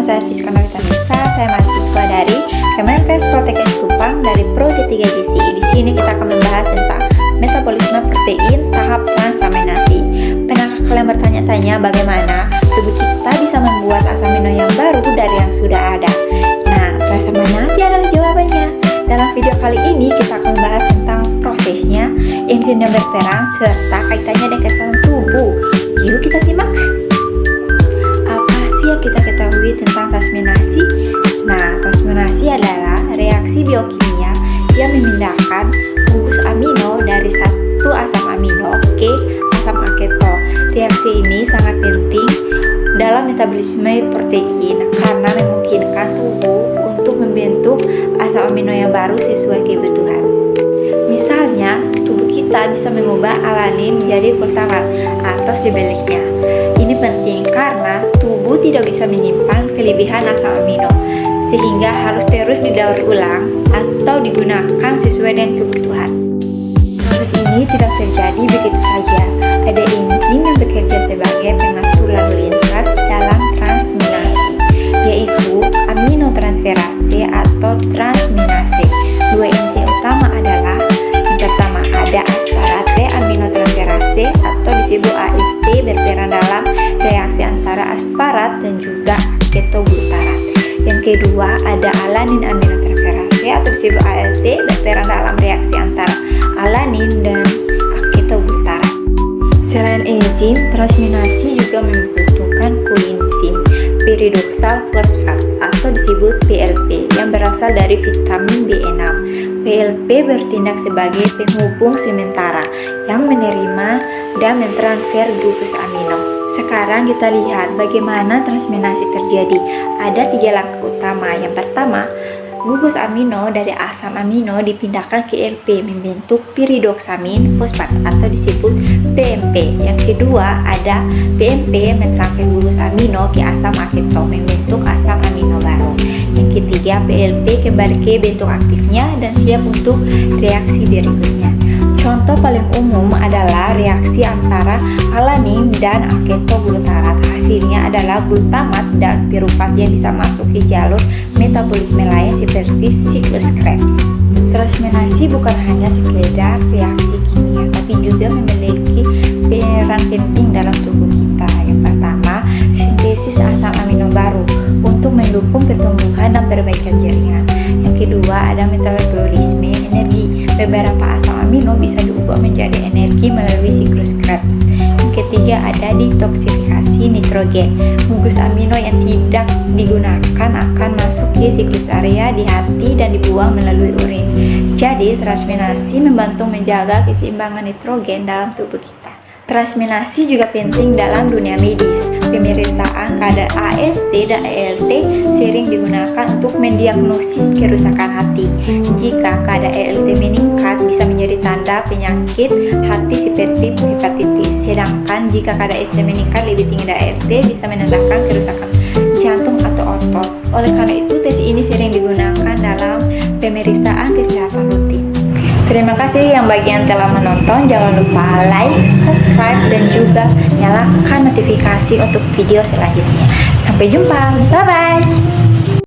saya Fiska Novitanisa, saya mahasiswa dari Kemenkes Poltekkes Kupang dari Prodi 3 Gizi. Di sini kita akan membahas tentang metabolisme protein tahap transaminasi. Pernahkah kalian bertanya-tanya bagaimana tubuh kita bisa membuat asam amino yang baru dari yang sudah ada? Nah, transaminasi adalah jawabannya. Dalam video kali ini kita akan membahas tentang prosesnya, enzim yang berperan, serta kaitannya dengan kesehatan tubuh. Yuk kita simak. Apa sih yang kita ketahui tentang transaminasi? Nah, transaminasi adalah reaksi biokimia yang memindahkan gugus amino dari satu asam amino ke asam aketo. Reaksi ini sangat penting dalam metabolisme protein karena memungkinkan tubuh untuk membentuk asam amino yang baru sesuai kebutuhan. Misalnya, tubuh kita bisa mengubah alanin menjadi glutamat atau sebaliknya. Ini penting karena tubuh tidak bisa menyimpan kelebihan asam amino, sehingga harus terus didaur ulang atau digunakan sesuai dengan kebutuhan. Proses ini tidak terjadi begitu saja. Ada enzim yang bekerja sebagai pengatur lalu lintas dalam transminasi, yaitu aminotransferase atau transminase. Dua enzim utama adalah yang pertama ada aspartate aminotransferase atau disebut AST, berperan dalam reaksi antara asparat dan juga ketoglutarat. Yang kedua ada alanin aminotransferase atau disebut ALT, berperan dalam reaksi antara alanin dan ketoglutarat. Selain enzim, transminasi juga membutuhkan koenzim piridoksal fosfat atau disebut PLP yang berasal dari vitamin B6. PLP bertindak sebagai penghubung sementara yang menerima dan mentransfer gugus amino. Sekarang kita lihat bagaimana transminasi terjadi. Ada 3 langkah utama. Yang pertama, gugus amino dari asam amino dipindahkan ke LP membentuk piridoksamin fosfat atau disebut PMP. Yang kedua, ada PMP mentransfer gugus amino ke asam aketo membentuk asam amino baru. Yang ketiga, PLP kembali ke bentuk aktifnya dan siap untuk reaksi berikutnya. Contoh paling umum adalah reaksi antara alanin dan aketoglutarat. Hasilnya adalah glutamat dan piruvat yang bisa masuk ke jalur metabolisme lain seperti siklus Krebs. Transminasi bukan hanya sekedar reaksi kimia, tapi juga memiliki peran penting dalam tubuh kita. Yang pertama, sintesis asam amino baru untuk mendukung pertumbuhan dan perbaikan jaringan. Yang kedua, ada metabolisme energi. Beberapa asam amino bisa diubah menjadi energi melalui siklus Krebs. Yang ketiga, ada detoksifikasi nitrogen. Gugus amino yang tidak digunakan akan masuk ke siklus area di hati dan dibuang melalui urin. Jadi, transminasi membantu menjaga keseimbangan nitrogen dalam tubuh kita. Transminasi juga penting dalam dunia medis. Pemeriksaan kadar AST dan ALT sering digunakan untuk mendiagnosis kerusakan hati. Jika kadar ALT meningkat bisa menjadi tanda penyakit hati seperti hepatitis. Sedangkan jika kadar AST meningkat lebih tinggi dari ALT bisa menandakan kerusakan jantung atau otot. Oleh karena itu tes ini sering digunakan dalam pemeriksaan kesehatan rutin. Terima kasih yang bagian telah menonton. Jangan lupa like, subscribe, dan juga nyalakan notifikasi untuk video selanjutnya. Sampai jumpa, bye bye.